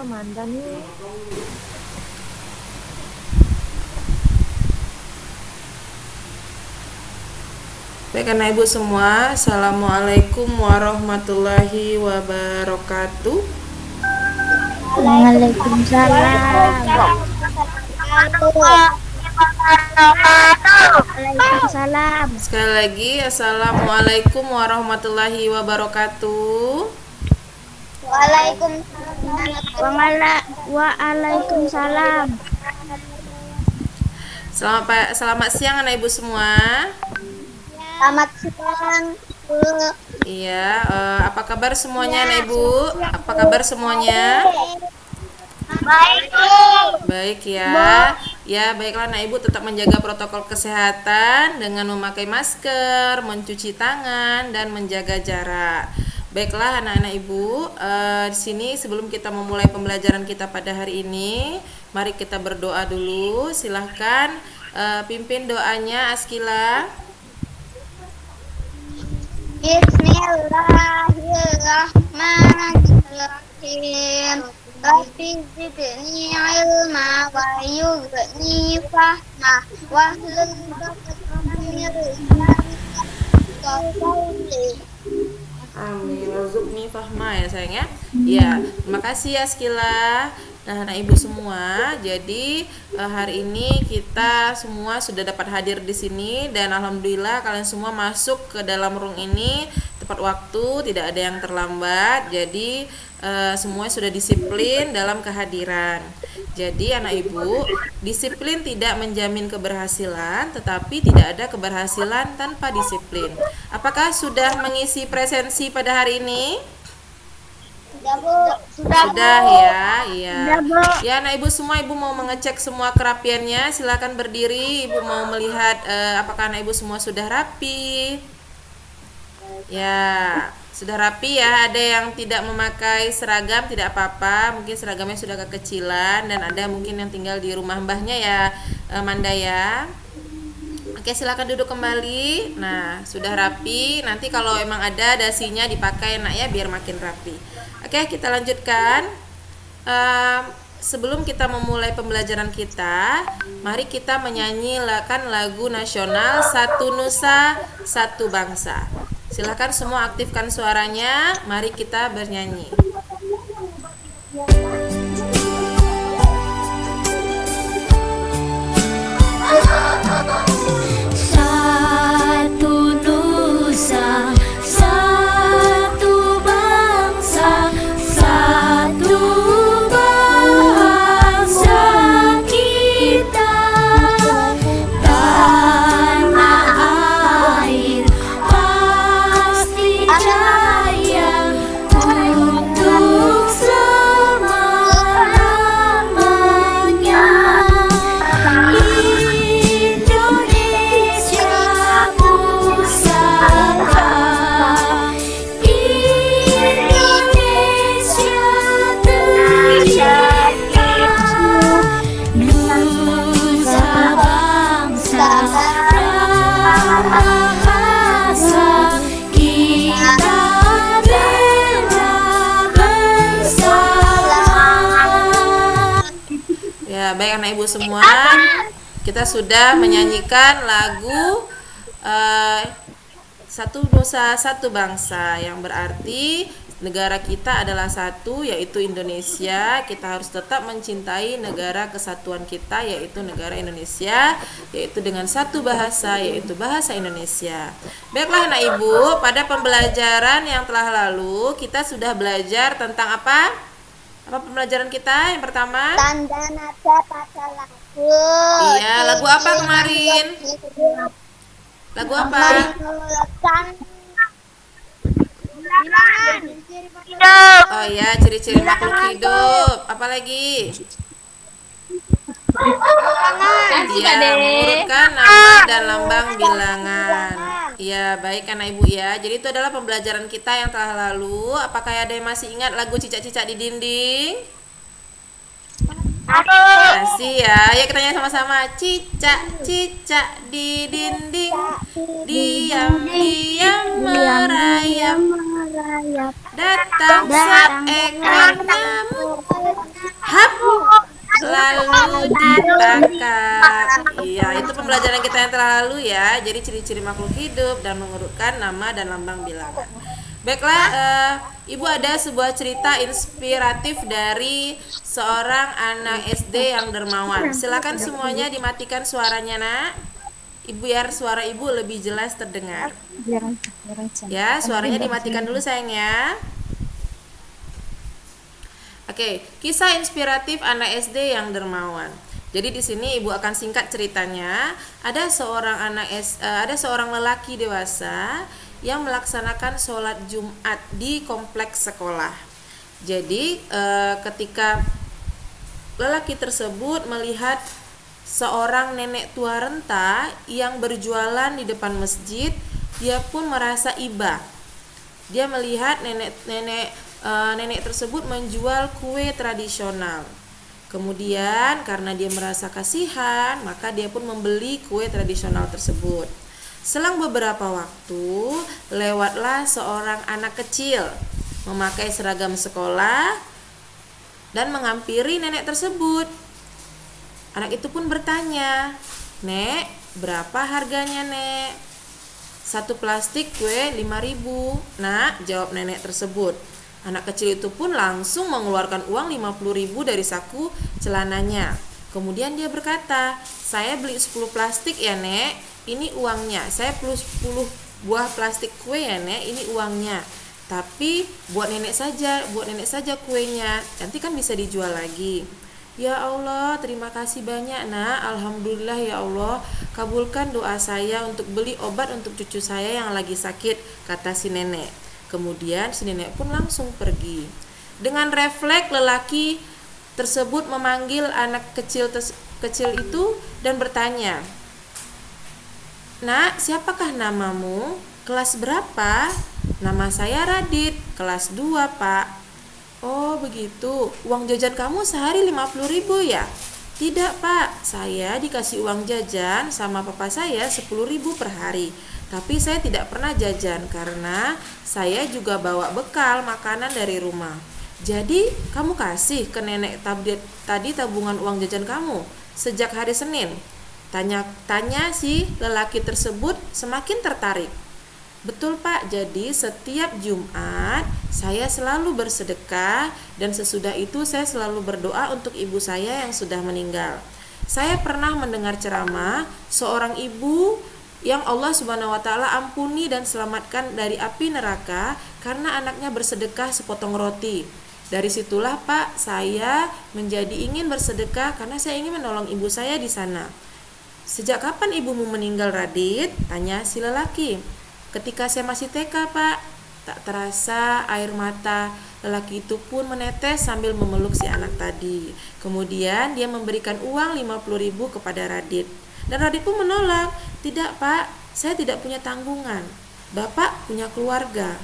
Manda nih. Baik anak ibu semua, Assalamualaikum warahmatullahi wabarakatuh. Waalaikumsalam. Waalaikumsalam. Sekali lagi, Assalamualaikum warahmatullahi wabarakatuh. Waalaikumsalam. Selamat siang anak ibu semua. Selamat siang. Iya, apa kabar semuanya anak ibu? Apa kabar semuanya? Baik. Baik ya. Ya, baiklah anak ibu tetap menjaga protokol kesehatan dengan memakai masker, mencuci tangan dan menjaga jarak. Baiklah anak-anak ibu, di sini sebelum kita memulai pembelajaran kita pada hari ini, mari kita berdoa dulu. Silahkan pimpin doanya Askila. Bismillahirrahmanirrahim. Rabbi zidni ilma wa yughni fahma wa hlul 'uqdatam min lisani yafqahu qawli. Amin. Warzuqni fahma ya sayang ya. Ya, terima kasih ya Skila. Nah, anak ibu semua, jadi hari ini kita semua sudah dapat hadir di sini dan alhamdulillah kalian semua masuk ke dalam room ini tepat waktu, tidak ada yang terlambat. Jadi semua sudah disiplin dalam kehadiran. Jadi anak ibu, disiplin tidak menjamin keberhasilan, tetapi tidak ada keberhasilan tanpa disiplin. Apakah sudah mengisi presensi pada hari ini? Sudah ya, iya. Ya, anak ibu semua, ibu mau mengecek semua kerapiannya. Silakan berdiri. Ibu mau melihat apakah anak ibu semua sudah rapi. Ya, sudah rapi ya. Ada yang tidak memakai seragam, tidak apa-apa. Mungkin seragamnya sudah kekecilan dan ada mungkin yang tinggal di rumah mbahnya ya, Manda ya. Oke, silakan duduk kembali. Nah, sudah rapi. Nanti kalau emang ada dasinya dipakai nak ya, biar makin rapi. Oke, kita lanjutkan. Sebelum kita memulai pembelajaran kita, mari kita menyanyikan lagu nasional Satu Nusa, Satu Bangsa. Silakan semua aktifkan suaranya. Mari kita bernyanyi. Satu nusa, satu bangsa, satu bahasa kita. Tanah air pasti jaya untuk selama-lamanya. Indonesia pusaka, Indonesia tercinta, nusa bangsa berbahasa, kita bela bersama. Ya, baik anak ibu semua. Kita sudah menyanyikan lagu Satu Nusa Satu Bangsa, yang berarti negara kita adalah satu, yaitu Indonesia. Kita harus tetap mencintai negara kesatuan kita, yaitu negara Indonesia, yaitu dengan satu bahasa, yaitu bahasa Indonesia. Baiklah anak ibu, pada pembelajaran yang telah lalu kita sudah belajar tentang apa? Apa pembelajaran kita yang pertama? Tanda nada pada lagu. Iya, lagu apa kemarin? Lagu apa? Bilangan. Oh ya, ciri-ciri makhluk hidup. Apa lagi? Iya, mengurutkan nama dan lambang bilangan. Iya, baik anak ibu ya. Jadi itu adalah pembelajaran kita yang telah lalu. Apakah ada yang masih ingat lagu cicak-cicak di dinding? Masih ya. Ayo kita nyanyi sama-sama. Cicak-cicak di dinding, diam-diam merayap. merayap. Datang seekor nyamuk, hap, lalu ditangkap. Iya, itu pembelajaran kita yang terlalu ya. Jadi ciri-ciri makhluk hidup dan mengurutkan nama dan lambang bilangan. Baiklah, Ibu ada sebuah cerita inspiratif dari seorang anak SD yang dermawan. Silakan semuanya dimatikan suaranya, Nak. Ibu, biar suara Ibu lebih jelas terdengar. Ya, suaranya dimatikan dulu sayang ya. Oke, kisah inspiratif anak SD yang dermawan. Jadi di sini Ibu akan singkat ceritanya. Ada seorang lelaki dewasa yang melaksanakan sholat Jumat di kompleks sekolah. Jadi ketika lelaki tersebut melihat seorang nenek tua renta yang berjualan di depan masjid, dia pun merasa iba. Dia melihat nenek tersebut menjual kue tradisional. Kemudian karena dia merasa kasihan, maka dia pun membeli kue tradisional tersebut. Selang beberapa waktu, lewatlah seorang anak kecil memakai seragam sekolah dan menghampiri nenek tersebut. Anak itu pun bertanya, "Nek, berapa harganya, Nek?" "Satu plastik kue 5.000, Nak," jawab nenek tersebut. Anak kecil itu pun langsung mengeluarkan uang 50.000 dari saku celananya. Kemudian dia berkata, "Saya beli 10 plastik ya, Nek. Ini uangnya. Saya perlu 10 buah plastik kue ya, Nek. Ini uangnya. Tapi buat nenek saja kuenya. Nanti kan bisa dijual lagi." "Ya Allah, terima kasih banyak, Nak. Alhamdulillah ya Allah. Kabulkan doa saya untuk beli obat untuk cucu saya yang lagi sakit," kata si nenek. Kemudian si nenek pun langsung pergi. Dengan refleks lelaki tersebut memanggil anak kecil itu dan bertanya, "Nak, siapakah namamu? Kelas berapa?" "Nama saya Radit, kelas 2, Pak." "Oh begitu, uang jajan kamu sehari 50.000 ya?" "Tidak, Pak, saya dikasih uang jajan sama papa saya 10.000 per hari. Tapi saya tidak pernah jajan karena saya juga bawa bekal makanan dari rumah." "Jadi kamu kasih ke nenek tadi tabungan uang jajan kamu sejak hari Senin?" Tanya si lelaki tersebut semakin tertarik. "Betul, Pak, jadi setiap Jumat saya selalu bersedekah dan sesudah itu saya selalu berdoa untuk ibu saya yang sudah meninggal. Saya pernah mendengar ceramah seorang ibu yang Allah Subhanahu wa taala ampuni dan selamatkan dari api neraka karena anaknya bersedekah sepotong roti. Dari situlah, Pak, saya menjadi ingin bersedekah karena saya ingin menolong ibu saya di sana." "Sejak kapan ibumu meninggal, Radit?" tanya si lelaki. "Ketika saya masih TK, Pak." Tak terasa air mata lelaki itu pun menetes sambil memeluk si anak tadi. Kemudian dia memberikan uang 50.000 kepada Radit. Dan Radit pun menolak. "Tidak, Pak, saya tidak punya tanggungan. Bapak punya keluarga.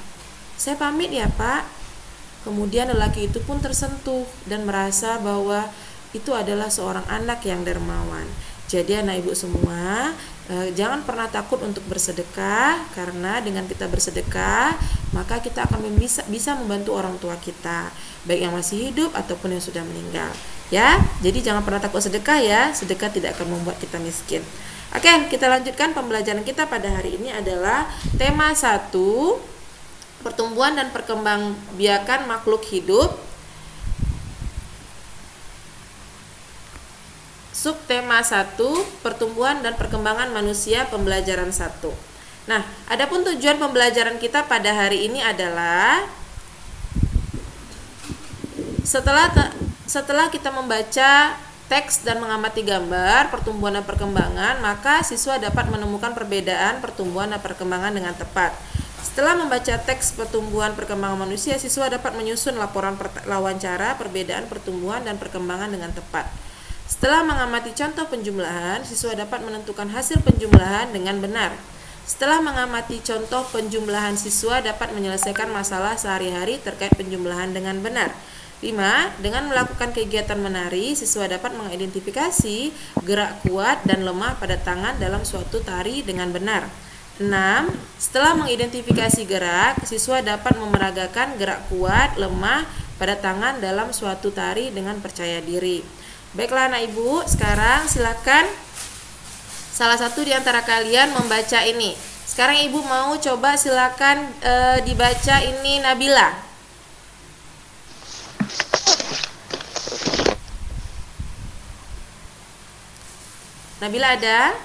Saya pamit ya, Pak." Kemudian lelaki itu pun tersentuh dan merasa bahwa itu adalah seorang anak yang dermawan. Jadi anak ibu semua, jangan pernah takut untuk bersedekah, karena dengan kita bersedekah maka kita akan bisa membantu orang tua kita, baik yang masih hidup ataupun yang sudah meninggal. Ya, jadi jangan pernah takut sedekah ya. Sedekah tidak akan membuat kita miskin. Oke, kita lanjutkan pembelajaran kita pada hari ini adalah tema 1, pertumbuhan dan perkembangbiakan makhluk hidup. Subtema 1, pertumbuhan dan perkembangan manusia, pembelajaran 1. Nah, adapun tujuan pembelajaran kita pada hari ini adalah setelah kita membaca teks dan mengamati gambar pertumbuhan dan perkembangan, maka siswa dapat menemukan perbedaan pertumbuhan dan perkembangan dengan tepat. Setelah membaca teks pertumbuhan perkembangan manusia, siswa dapat menyusun laporan wawancara perbedaan pertumbuhan dan perkembangan dengan tepat. Setelah mengamati contoh penjumlahan, siswa dapat menentukan hasil penjumlahan dengan benar. Setelah mengamati contoh penjumlahan, siswa dapat menyelesaikan masalah sehari-hari terkait penjumlahan dengan benar. 5. Dengan melakukan kegiatan menari, siswa dapat mengidentifikasi gerak kuat dan lemah pada tangan dalam suatu tari dengan benar. 6. Setelah mengidentifikasi gerak, siswa dapat memeragakan gerak kuat, lemah pada tangan dalam suatu tari dengan percaya diri. Baiklah anak ibu, sekarang silakan salah satu di antara kalian membaca ini. Sekarang ibu mau coba silakan dibaca ini Nabila. Nabila ada?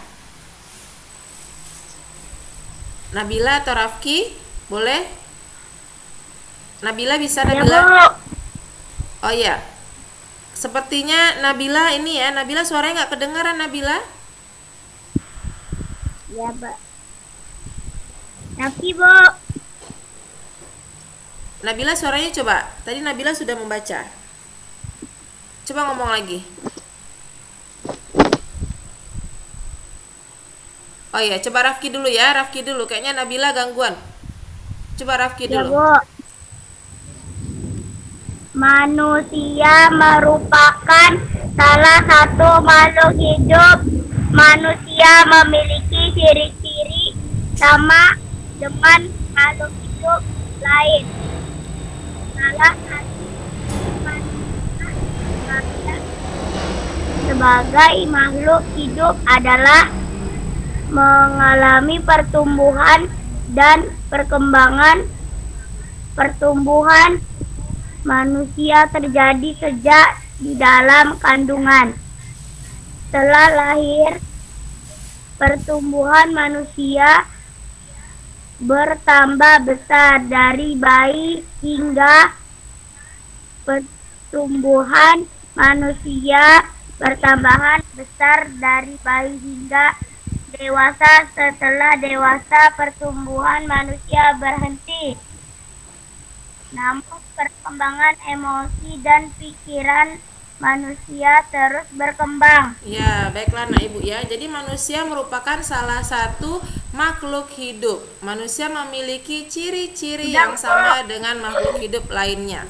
Nabila atau Rafki? Boleh? Nabila bisa Nabila? Oh iya. Sepertinya Nabila ini ya, Nabila suaranya nggak kedengaran Nabila? Ya, Mbak. Tapi, Bu. Nabila suaranya coba. Tadi Nabila sudah membaca. Coba ngomong lagi. Oh iya, coba Rafki dulu ya, Rafki dulu. Kayaknya Nabila gangguan. Coba Rafki Ya, dulu. Bu. Manusia merupakan salah satu makhluk hidup. Manusia memiliki ciri-ciri sama dengan makhluk hidup lain. Salah satu manusia sebagai makhluk hidup adalah mengalami pertumbuhan dan perkembangan. Pertumbuhan manusia terjadi sejak di dalam kandungan. Setelah lahir, pertumbuhan manusia bertambah besar dari bayi hingga pertumbuhan manusia bertambahan besar dari bayi hingga dewasa. Setelah dewasa, pertumbuhan manusia berhenti. Namun perkembangan emosi dan pikiran manusia terus berkembang. Ya, baiklah Nak Ibu ya. Jadi manusia merupakan salah satu makhluk hidup. Manusia memiliki ciri-ciri yang sama dengan makhluk hidup lainnya.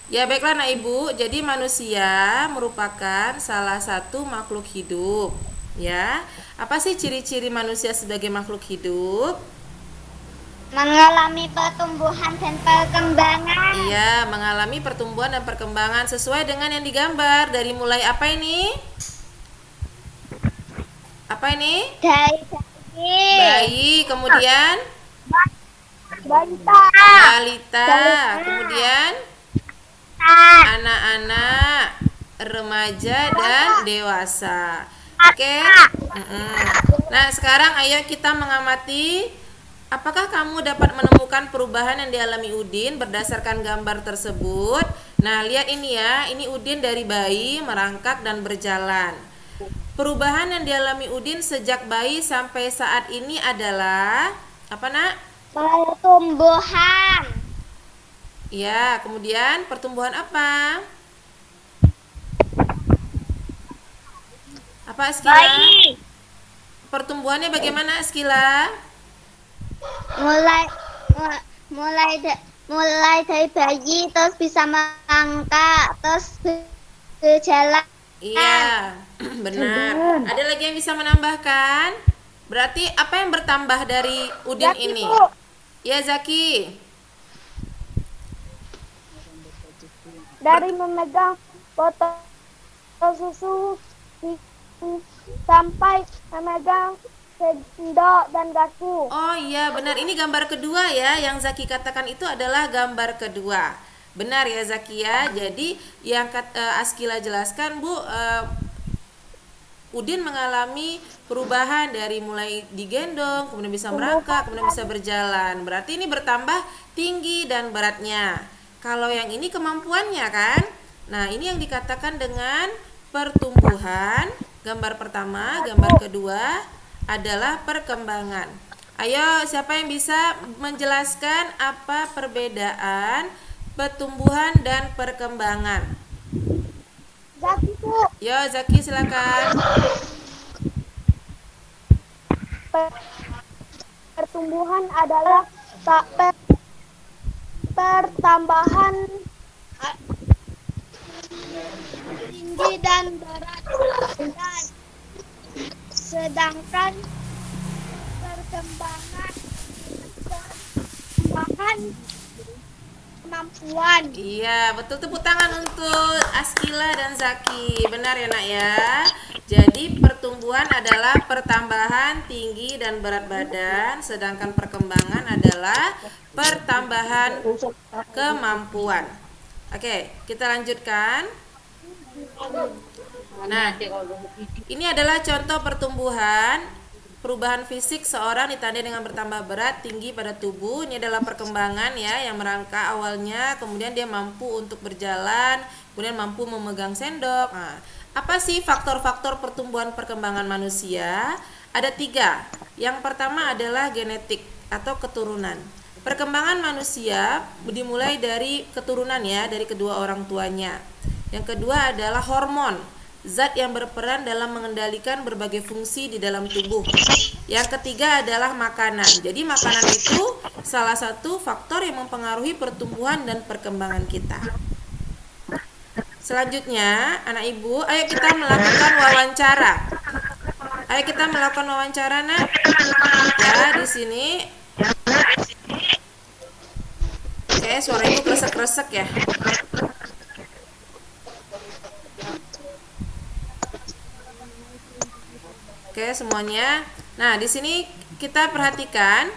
Ya, baiklah Nak Ibu. Jadi manusia merupakan salah satu makhluk hidup. Ya. Apa sih ciri-ciri manusia sebagai makhluk hidup? Mengalami pertumbuhan dan perkembangan. Iya, mengalami pertumbuhan dan perkembangan sesuai dengan yang digambar. Dari mulai apa ini? Apa ini? Dari Bayi, kemudian balita, balita, kemudian anak-anak, remaja dan dewasa. Oke. Nah, sekarang ayo kita mengamati. Apakah kamu dapat menemukan perubahan yang dialami Udin berdasarkan gambar tersebut? Nah, lihat ini ya. Ini Udin dari bayi merangkak dan berjalan. Perubahan yang dialami Udin sejak bayi sampai saat ini adalah apa, Nak? pertumbuhan. Ya, kemudian pertumbuhan apa? Apa Askila? Bayi Pertumbuhannya bagaimana Askila? mulai dari bayi terus bisa merangkak terus berjalan. Iya, benar. Ada lagi yang bisa menambahkan? Berarti apa yang bertambah dari Udin Zaki, ini? Bu. Ya, Zaki. Dari memegang botol susu sampai memegang sendok dan garpu. Oh iya, benar. Ini gambar kedua ya. Yang Zaki katakan itu adalah gambar kedua. Benar ya Zaki ya. Jadi yang Askila jelaskan Bu, Udin mengalami perubahan dari mulai digendong, kemudian bisa merangkak, kemudian bisa berjalan. Berarti ini bertambah tinggi dan beratnya. Kalau yang ini kemampuannya kan? Nah, ini yang dikatakan dengan pertumbuhan. Gambar pertama, gambar kedua adalah perkembangan. Ayo, siapa yang bisa menjelaskan apa perbedaan pertumbuhan dan perkembangan? Zaki, Bu. Yo, Zaki silakan. Pertumbuhan adalah pertambahan tinggi dan berat. Sedangkan Perkembangan kemampuan. Iya, betul, tepuk tangan untuk Askila dan Zaki. Benar ya, Nak ya. Jadi pertumbuhan adalah pertambahan tinggi dan berat badan, sedangkan perkembangan adalah pertambahan kemampuan. Oke, kita lanjutkan. Nah, ini adalah contoh pertumbuhan. Perubahan fisik seorang ditandai dengan bertambah berat, tinggi pada tubuh. Ini adalah perkembangan ya, yang merangkak awalnya, kemudian dia mampu untuk berjalan, kemudian mampu memegang sendok. Nah, apa sih faktor-faktor pertumbuhan perkembangan manusia? Ada 3. Yang pertama adalah genetik atau keturunan. Perkembangan manusia dimulai dari keturunan ya, dari kedua orang tuanya. Yang kedua adalah hormon, zat yang berperan dalam mengendalikan berbagai fungsi di dalam tubuh. Yang ketiga adalah makanan. Jadi makanan itu salah satu faktor yang mempengaruhi pertumbuhan dan perkembangan kita. Selanjutnya, anak ibu, ayo kita melakukan wawancara. Ayo kita melakukan wawancara, Nak. Ya, di sini. Oke, suara ibu kresek-kresek ya. Oke, semuanya. Nah, di sini kita perhatikan,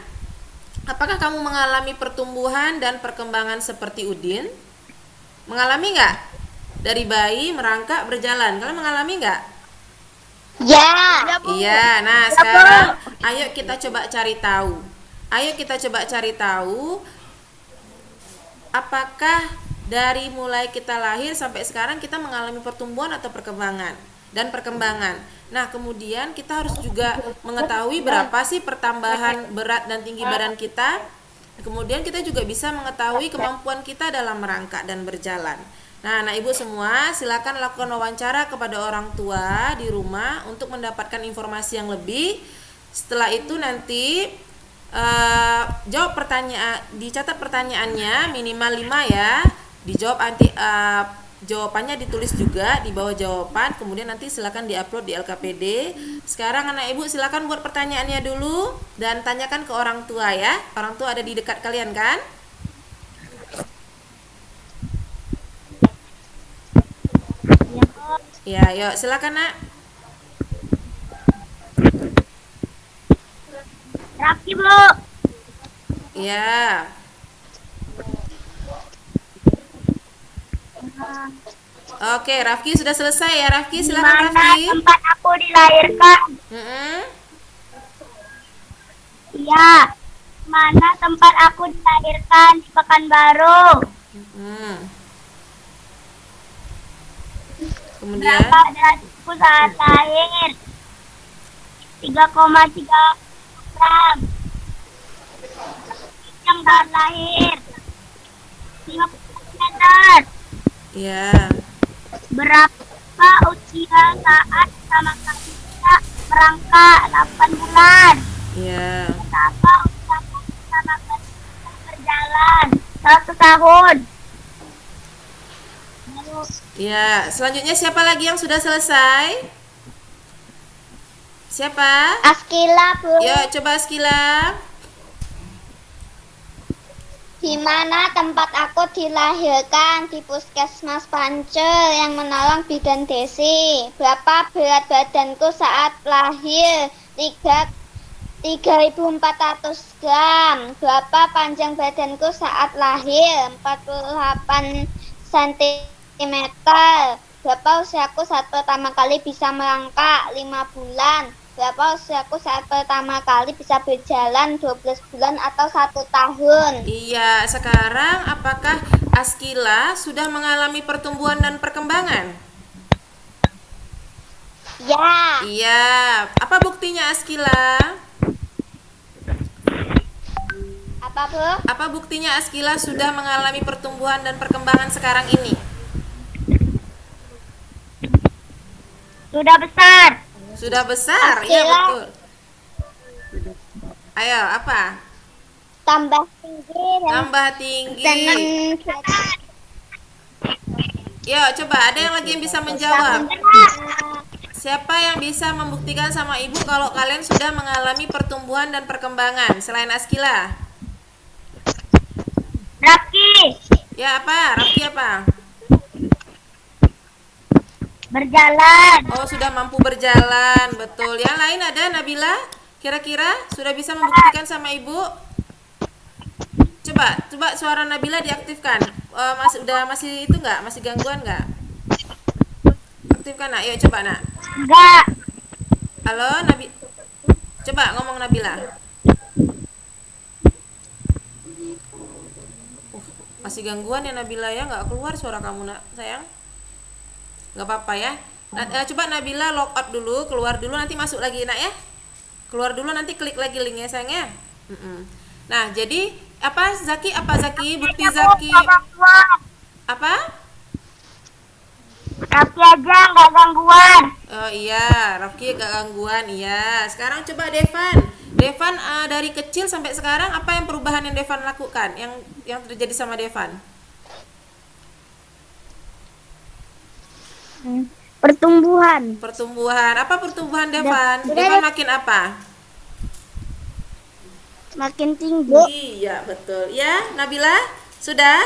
apakah kamu mengalami pertumbuhan dan perkembangan seperti Udin? Mengalami nggak? Dari bayi merangkak berjalan. Kalian mengalami nggak? Ya. Iya. Nah, sekarang ayo kita coba cari tahu. Ayo kita coba cari tahu, apakah dari mulai kita lahir sampai sekarang kita mengalami pertumbuhan atau perkembangan dan perkembangan. Nah, kemudian kita harus juga mengetahui berapa sih pertambahan berat dan tinggi badan kita. Kemudian kita juga bisa mengetahui kemampuan kita dalam merangkak dan berjalan. Nah, anak ibu semua, silakan lakukan wawancara kepada orang tua di rumah untuk mendapatkan informasi yang lebih. Setelah itu nanti jawab pertanyaan, dicatat pertanyaannya minimal 5 ya. Dijawab nanti jawabannya ditulis juga di bawah jawaban, kemudian nanti silakan diupload di LKPD. Sekarang anak ibu silakan buat pertanyaannya dulu dan tanyakan ke orang tua ya. Orang tua ada di dekat kalian kan? Ya, yuk silakan, Nak. Rapi, Bu. Ya. Oke, Rafki sudah selesai ya. Rafki, silakan Rafki. Tempat aku dilahirkan? Iya. Mana tempat aku dilahirkan? Di Pekanbaru. Kemudian Berapa derajatku saat lahir? 3,3 gram. Yang saat lahir 50 meter. ya. Berapa usia saat pertama kali kita merangkak? 8 bulan. Ya. Berapa usia pertama kali kita berjalan? 1 tahun. Ya, selanjutnya siapa lagi yang sudah selesai? Siapa? Askila, Bu. Yuk, coba Askila. Di mana tempat aku dilahirkan? Di Puskesmas Pancel yang menolong bidan Desi. Berapa berat badanku saat lahir? 3.400 gram. Berapa panjang badanku saat lahir? 48 cm. Berapa usiaku saat pertama kali bisa merangkak? 5 bulan. Berapa usiaku saat pertama kali bisa berjalan? 12 bulan atau 1 tahun? Iya, sekarang apakah Askila sudah mengalami pertumbuhan dan perkembangan? Ya. Iya. Apa buktinya Askila? Apa, Bu? Apa buktinya Askila sudah mengalami pertumbuhan dan perkembangan sekarang ini? Sudah besar. Sudah besar, iya betul. Ayo, apa? Tambah tinggi dan Tambah tinggi. Yuk, coba ada yang lagi yang bisa menjawab. Siapa yang bisa membuktikan sama ibu kalau kalian sudah mengalami pertumbuhan dan perkembangan selain Askila? Rafki, Ya apa? Rafki apa? berjalan. Oh, sudah mampu berjalan, betul. Yang lain ada Nabila? Kira-kira sudah bisa membuktikan sama ibu? Coba suara Nabila diaktifkan. Masih itu nggak? Masih gangguan nggak? Aktifkan nak. Yuk coba nak. Enggak. Halo Nabi. Coba ngomong Nabila. Masih gangguan ya Nabila ya, nggak keluar suara kamu nak sayang. Nggak apa-apa ya. Coba Nabila log out dulu, keluar dulu, nanti masuk lagi nak ya. Keluar dulu, nanti klik lagi linknya sayang ya. Nah jadi apa Zaki, bukti Zaki apa? Rafki aja nggak gangguan. Oh iya, Rafki gak gangguan, iya. Sekarang coba Devan. Devan dari kecil sampai sekarang apa yang perubahan yang Devan lakukan? Yang terjadi sama Devan? Pertumbuhan. Pertumbuhan. Apa pertumbuhan Devan? Devan makin apa? Makin tinggi. Iya, betul. Ya, Nabila? Sudah?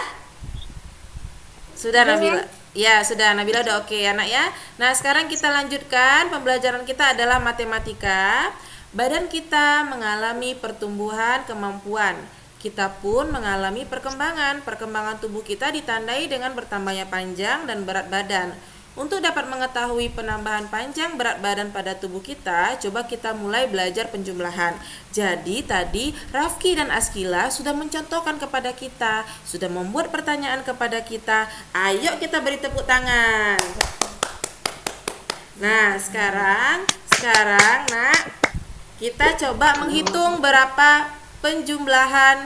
Sudah Nabila. Ya, sudah Nabila udah oke ya, Nak ya. Nah, sekarang kita lanjutkan pembelajaran kita adalah matematika. Badan kita mengalami pertumbuhan kemampuan. Kita pun mengalami perkembangan. Perkembangan tubuh kita ditandai dengan bertambahnya panjang dan berat badan. Untuk dapat mengetahui penambahan panjang berat badan pada tubuh kita, coba kita mulai belajar penjumlahan. Jadi tadi Rafki dan Askila sudah mencontohkan kepada kita, sudah membuat pertanyaan kepada kita. Ayo kita beri tepuk tangan. Nah, sekarang Nak, kita coba menghitung berapa penjumlahan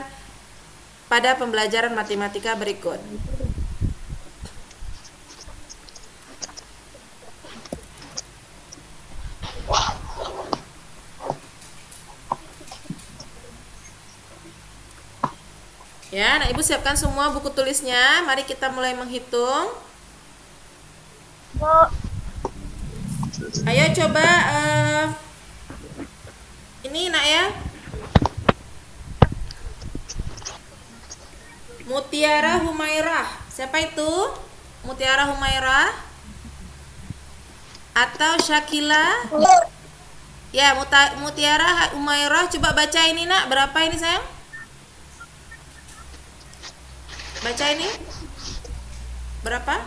pada pembelajaran matematika berikut. Ya, nah Ibu siapkan semua buku tulisnya. Mari kita mulai menghitung. Bu, Ayo coba ini Nak ya. Mutiara Humairah. Siapa itu? Mutiara Humairah atau Syakila? Ya, Mutiara Humairah, coba baca ini Nak. Berapa ini sayang? Baca ini. Berapa?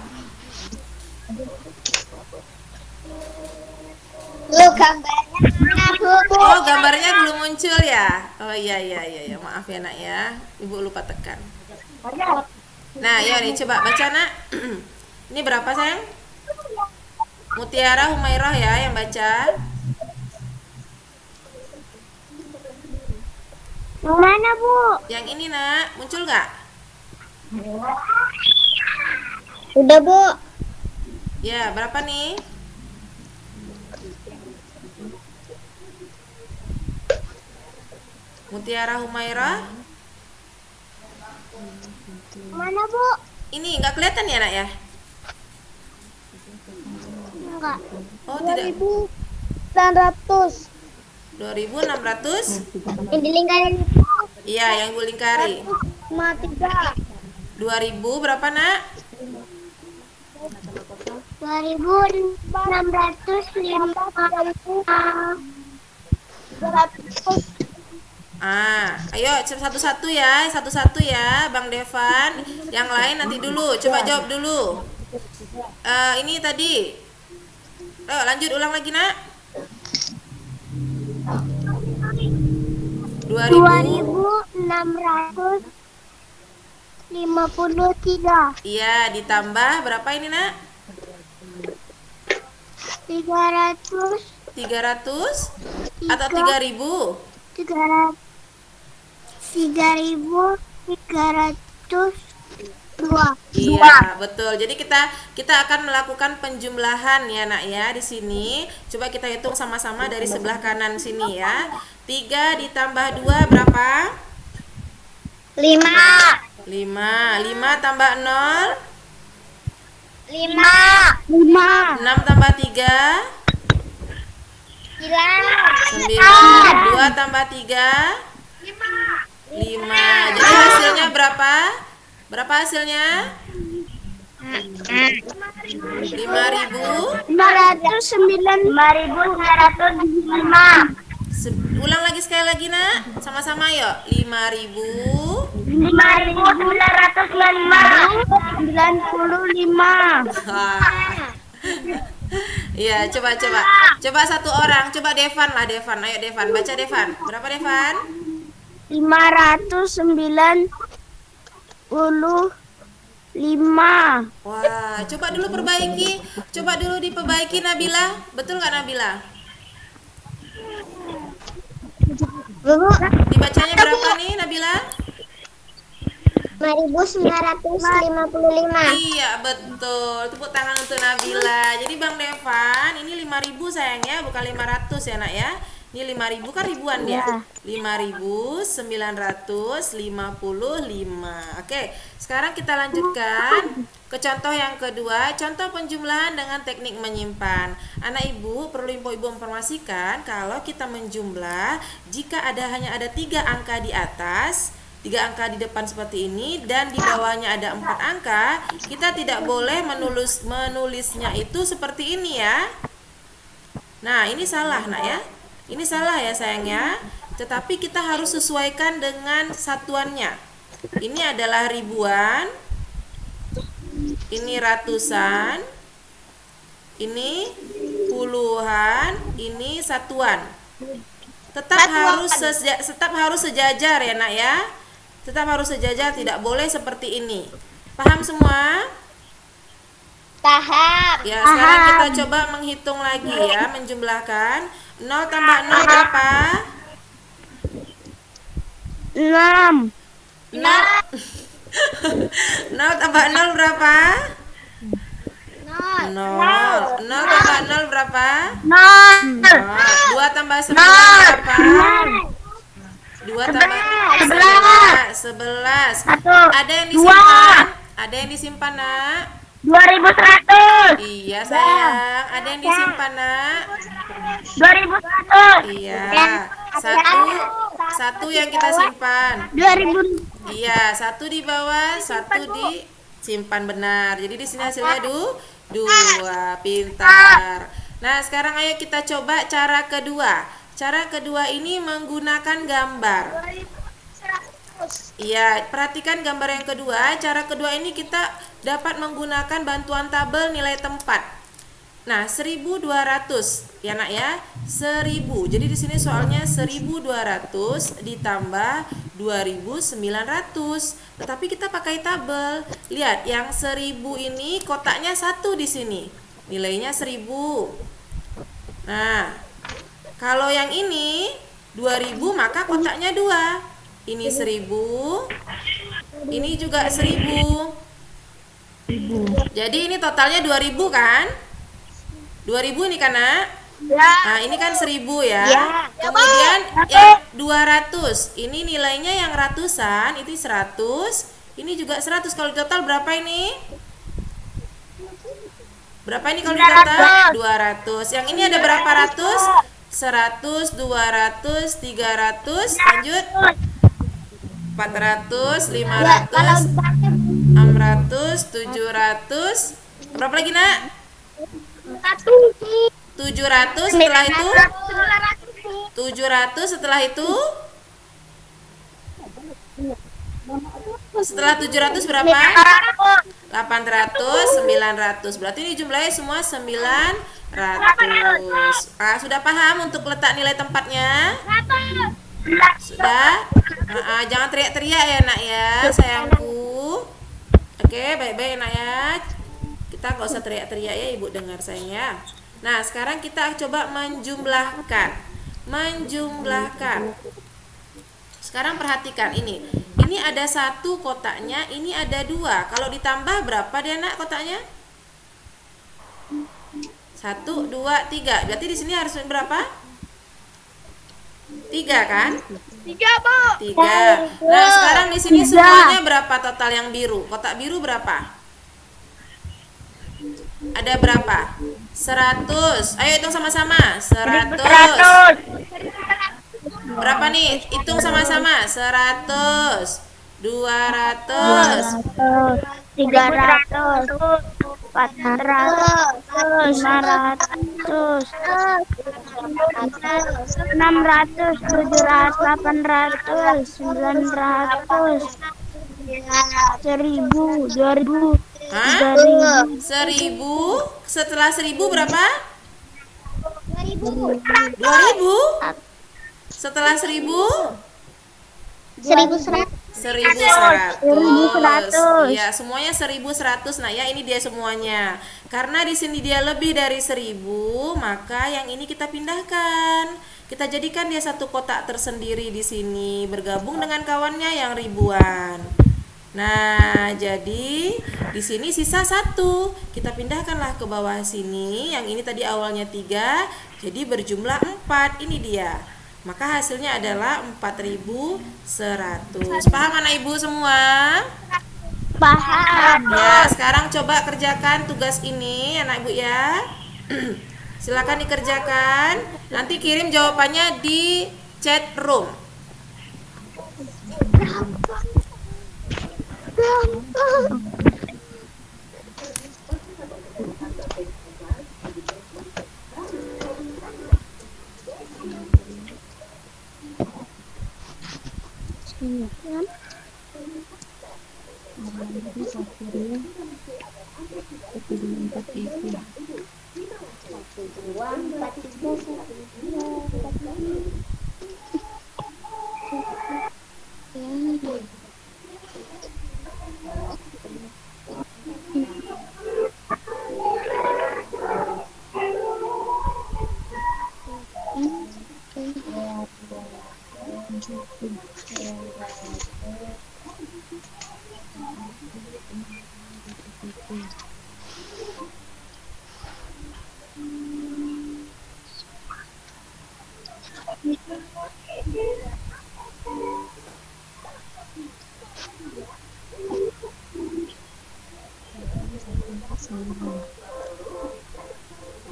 Bu, gambarnya mana, Bu? Oh, gambarnya belum muncul ya? Oh iya. Maaf ya Nak ya. Ibu lupa tekan. Nah, ya nih coba baca Nak. Ini berapa sayang? Mutiara Humairah ya yang baca. Yang mana, Bu? Yang ini Nak, muncul nggak? Udah, Bu. Ya, berapa nih? Mutiara Humairah. Mana, Bu? Ini nggak kelihatan ya Nak ya? Enggak. Oh, tidak. 2.900. 2.600. Yang dilingkarin itu Iya, yang Ibu lingkari. 3. 2.000 berapa Nak? 2.650. Ayo satu-satu ya, Bang Devan. Yang lain nanti dulu, coba jawab dulu. Ini tadi. Ayo lanjut ulang lagi Nak. 2.653. Iya, ditambah berapa ini Nak? 300. 300 atau 3.000? 3.302. Iya, betul. Jadi kita akan melakukan penjumlahan ya Nak ya di sini. Coba kita hitung sama-sama dari sebelah kanan sini ya. 3 ditambah 2 berapa? 5. 5 tambah 0 5. 6 tambah 3 9. 2 tambah 3 5. Jadi hasilnya berapa? Berapa hasilnya? 5.000. 5.905. Ulang lagi sekali lagi nak, sama-sama yuk. 5.000. 5.995. Wah. Iya, coba. Coba satu orang, coba Devan lah, Devan. Ayo Devan, baca Devan. Berapa Devan? 595. Wah, coba dulu perbaiki. Coba dulu diperbaiki Nabila. Betul nggak Nabila? Dibacanya berapa nih Nabila? 5.955. Iya, betul. Tepuk tangan untuk Nabila. Jadi Bang Devan, ini 5.000 sayangnya, bukan 500 ya nak ya. Ini 5.000 kan ribuan dia. 5.955. Oke, sekarang kita lanjutkan ke contoh yang kedua, contoh penjumlahan dengan teknik menyimpan. Anak ibu perlu ibu informasikan kalau kita menjumlah, jika hanya ada 3 angka di atas, 3 angka di depan seperti ini dan di bawahnya ada 4 angka, kita tidak boleh menulisnya itu seperti ini ya. Nah, ini salah nak ya. Ini salah ya sayangnya. Tetapi kita harus sesuaikan dengan satuannya. Ini adalah ribuan, ini ratusan, ini puluhan, ini satuan. Tetap harus sejajar ya nak ya. Tetap harus sejajar, tidak boleh seperti ini. Paham semua? Paham. Ya, sekarang kita coba menghitung lagi ya, menjumlahkan. 0 tambah 0 berapa? 6. 0 tambah 0 berapa? 0. 0 tambah 0 berapa? 0. 2 tambah 9 berapa? 2 tambah 11. Ada yang disimpan? Ada yang disimpan nak? 2.100. Iya sayang. Ada yang disimpan nak? 2.100. Iya. Satu yang kita simpan. 2.000. Iya, 1 di bawah, 1 disimpan benar. Jadi di sini hasilnya 2. Pintar. Nah, sekarang ayo kita coba cara kedua. Cara kedua ini menggunakan gambar. Iya, perhatikan gambar yang kedua. Cara kedua ini kita dapat menggunakan bantuan tabel nilai tempat. Nah, 1.200 ya nak ya. 1.000. Jadi di sini soalnya 1.200 ditambah 2.900. Tetapi kita pakai tabel. Lihat, yang 1.000 ini kotaknya 1 di sini. Nilainya 1.000. Nah, kalau yang ini 2.000 maka kotaknya 2. Ini 1.000. Ini juga 1.000. Jadi ini totalnya 2.000 kan? 2.000 ini kan nak? Nah, ini kan 1.000 ya. Kemudian yang 200. Ini nilainya yang ratusan, itu 100. Ini juga 100. Kalau total berapa ini? Berapa ini kalau total? 200. Yang ini ada berapa ratus? 100, 200, 300, lanjut 400, 500, 600, 700. Berapa lagi nak? 700. Setelah itu 700. Setelah 700 berapa? 800, 900. Berarti ini jumlahnya semua 900. Sudah paham untuk letak nilai tempatnya? Sudah? Jangan teriak-teriak ya nak ya, sayangku. Oke, baik-baik nak ya. Kita nggak usah teriak-teriak ya, ibu dengar sayangnya. Nah, sekarang kita coba menjumlahkan. Sekarang perhatikan ini. Ini ada 1 kotaknya, ini ada 2. Kalau ditambah berapa dia nak kotaknya? 1, 2, 3. Berarti di sini harus berapa? 3 kan? 3. Nah, sekarang di sini semuanya berapa total yang biru? Kotak biru berapa? Ada berapa? 100. Ayo hitung sama-sama. 100. Berapa nih? Hitung sama-sama. 100, 200, 300, 400, 500, 600, 700, 800, 900, 1000, 2000, Hah? 3000, 1000. Setelah 1000 berapa? 2000, 2000. Setelah 1000? 1100, 1100. Ya, semuanya 1100. Nah, ya ini dia semuanya. Karena di sini dia lebih dari 1000, maka yang ini kita pindahkan. Kita jadikan dia satu kotak tersendiri di sini, bergabung dengan kawannya yang ribuan. Nah, jadi di sini sisa 1. Kita pindahkanlah ke bawah sini. Yang ini tadi awalnya 3, jadi berjumlah 4. Ini dia. Maka hasilnya adalah 4100. Paham anak ibu semua? paham. Ya, sekarang coba kerjakan tugas ini anak ibu ya. Silakan dikerjakan. Nanti kirim jawabannya di chat room.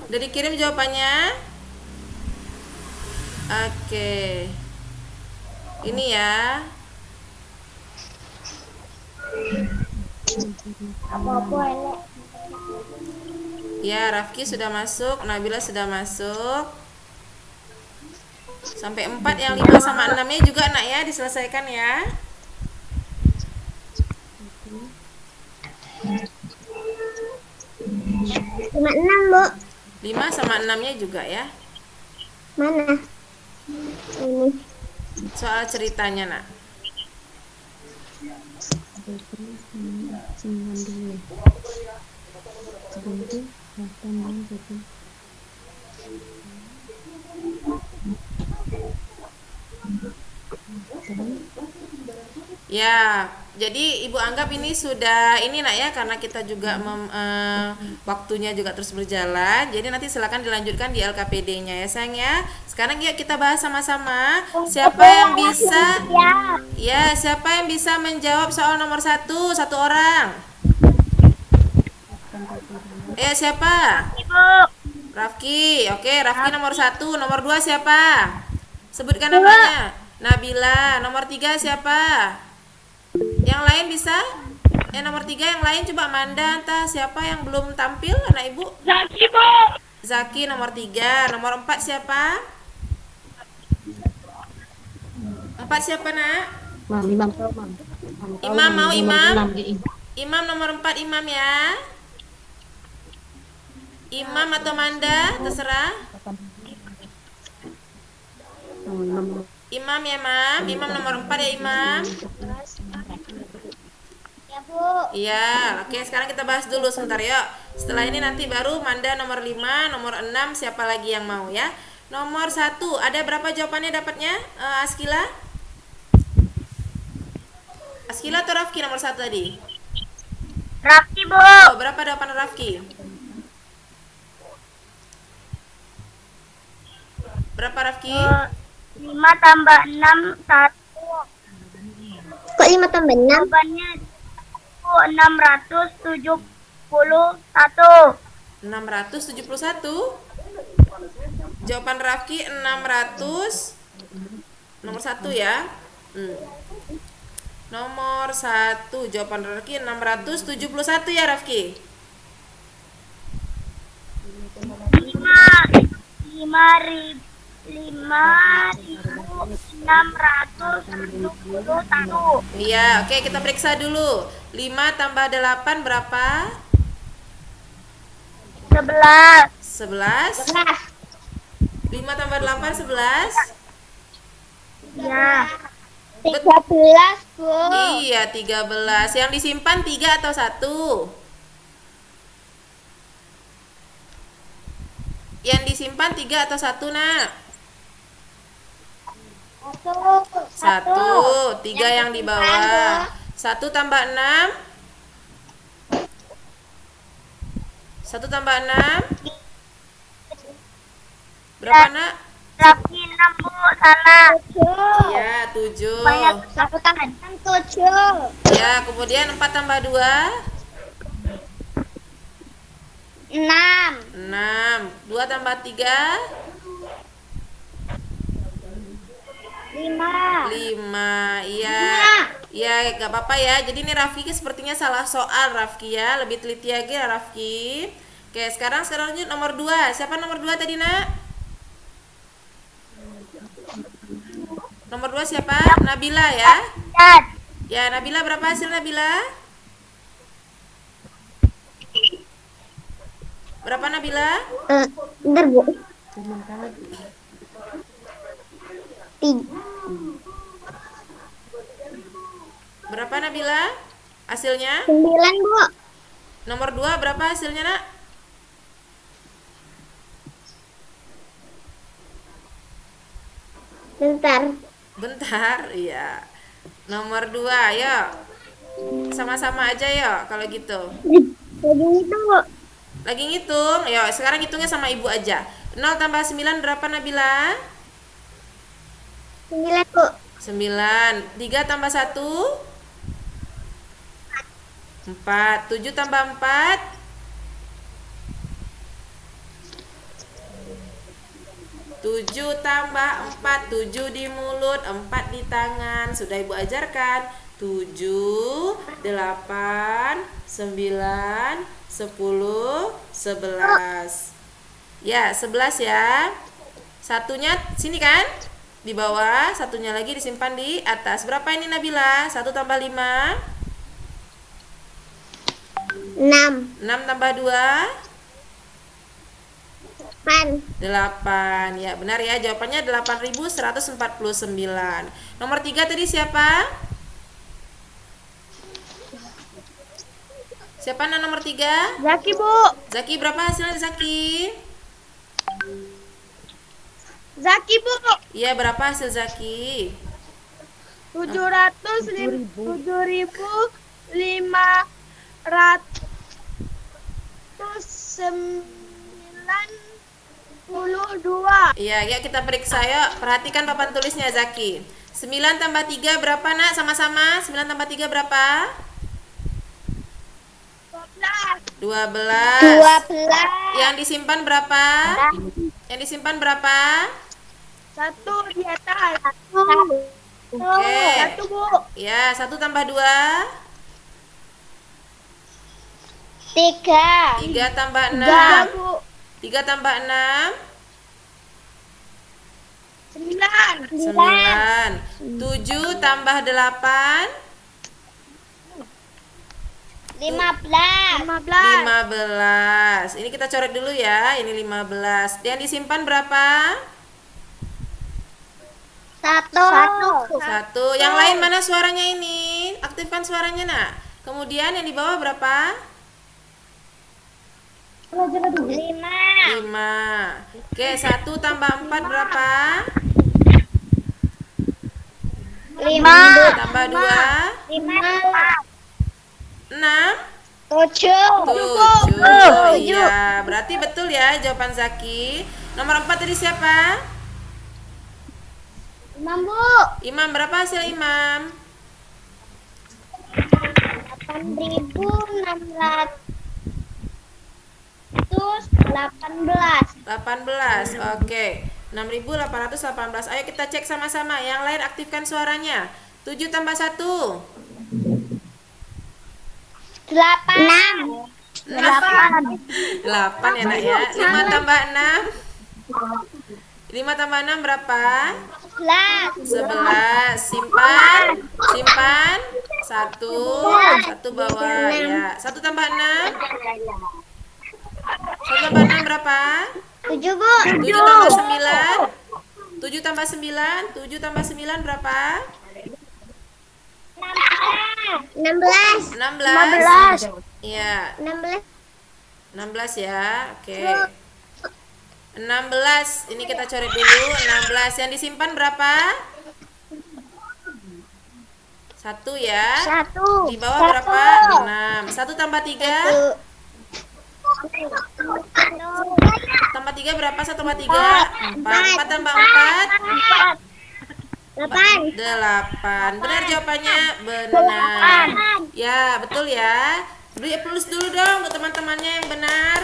Udah dikirim jawabannya? Oke. Ini ya. Ya, Rafki sudah masuk, Nabila sudah masuk. Sampai 4, yang 5 sama 6-nya juga nak ya, diselesaikan ya. Cuma 6, Bu. 5 sama 6-nya juga ya. Mana? Ini. Soal ceritanya nak. Ya, jadi ibu anggap ini sudah ini nak ya, karena kita juga waktunya juga terus berjalan. Jadi nanti silakan dilanjutkan di LKPD-nya ya sayang ya. Sekarang yuk kita bahas sama-sama. Siapa yang bisa? Ya, siapa yang bisa menjawab soal nomor 1? Satu orang. Siapa? Ibu. Rafki. Oke, Rafki nomor 1. Nomor 2 siapa? Sebutkan namanya. Nabila. Nomor 3 siapa? Yang lain bisa? Nomor 3 yang lain coba Manda, entah siapa yang belum tampil anak ibu? Zaki, Bu. Zaki nomor 3. Nomor 4 siapa? 4 siapa nak? Imam mau Imam? Imam nomor 4 Imam ya. Imam atau Manda, terserah. Imam ya Mam. Imam nomor 4 ya Imam. Ya, Bu. Iya, oke sekarang kita bahas dulu sebentar yuk. Setelah ini nanti baru Manda nomor 5, nomor 6 siapa lagi yang mau ya. Nomor 1, ada berapa jawabannya dapatnya Askila? Askila atau Rafki nomor 1 tadi? Rafki, Bu. Oh, berapa jawaban Rafki? Berapa Rafki? 5 tambah 6, 1. Kok 5 tambah 6? Jawabannya 671. 671. Jawaban Rafki 600. Nomor 1 ya. Nomor 1 jawaban Rafki 671 ya Rafki. 5.671. Iya, oke kita periksa dulu. 5 tambah 8 berapa? 11. 11. 5 tambah 8 11. Ya. 13, Bu. Iya, 13. Yang disimpan 3 atau 1? Yang disimpan 3 atau 1, Nak? 1. 3 yang di bawah. 1 tambah 6. 1 tambah 6. Berapa, Nak? Lagi 6, Bu. Salah. 7. Iya, 7. Banyak satu tangan. 7. Ya, kemudian 4 tambah 2. 6. 6. 2 tambah 3. 5. 5. Iya. Iya, gak apa-apa ya. Jadi ini Rafki sepertinya salah soal Rafki ya. Lebih teliti lagi ya Rafki. Oke, sekarang lanjut nomor 2. Siapa nomor 2 tadi, Nak? Nomor 2 siapa? Nabila ya. Ya, Nabila berapa hasil Nabila? Berapa Nabila? Bentar, Bu. 3. Berapa Nabila? Hasilnya? 9, Bu. Nomor 2 berapa hasilnya, Nak? Bentar, iya. Nomor 2, ayo. Sama-sama aja ya kalau gitu. Jadi itu, Bu. Lagi ngitung. Ayo, sekarang hitungnya sama Ibu aja. 0 tambah 9 berapa Nabila? 9, Bu. 9. 3 tambah 1? 4. 7 tambah 4? 7 tambah 4. 7 di mulut, 4 di tangan. Sudah Ibu ajarkan. 7, 8, 9, 10, 11. Ya, 11 ya. Satunya sini kan? Di bawah, satunya lagi disimpan di atas. Berapa ini Nabila? 1 tambah 5? 6. 6 tambah 2? 8. 8. Ya, benar ya. Jawabannya 8.149. Nomor 3 tadi siapa? Siapa nomor 3? Zaki, Bu. Zaki berapa hasilnya Zaki? Zaki, Bu. Iya, berapa hasil Zaki? 707.592. Iya, ya kita periksa yuk. Perhatikan papan tulisnya Zaki. 9 tambah 3 berapa, Nak? Sama-sama. 9 tambah 3 berapa? 12. 12. Yang disimpan berapa? Yang disimpan berapa? 1 di atas. 1. Oke. 1, Bu. Ya, 1 tambah 2? 3. 3 tambah 6? 3, Bu. 3 tambah 6? 9. 9. 7 tambah 8? 15. 15. Ini kita coret dulu ya. Ini 15. Yang disimpan berapa? 1. 1. Yang lain mana suaranya ini? Aktifkan suaranya, Nak. Kemudian yang di bawah berapa? 5. 5. Oke, 1 tambah 4 berapa? 5. Tambah 2? 5. 6? 7. 7. Iya, berarti betul ya jawaban Zaki. Nomor 4 tadi siapa? Imam, Bu. Imam berapa hasil Imam? 8.600. 6.818. 18. Oke. 6.818. Ayo kita cek sama-sama. Yang lain aktifkan suaranya. 7 tambah 1. 8. 8 ya nak ya. 5 tambah 6. 5 tambah 6 berapa? 11. Simpan. Simpan. 1. 1 bawah ya. 1 tambah 6. 1 tambah 6 berapa? 7, Bu. 7 tambah 9. 7 tambah 9. 7 tambah 9 berapa? 16. 16. Iya, 16. 16 ya. Oke. 16. Ini kita coret dulu. 16. Yang disimpan berapa? 1 ya. 1. Di bawah berapa? 6. 1 tambah 3. Tambah 3 berapa? 1 tambah 3? 4. 4 tambah 4? 8. 8. Benar jawabannya? Benar. Ya, betul ya. Beri plus dulu dong untuk teman-temannya yang benar.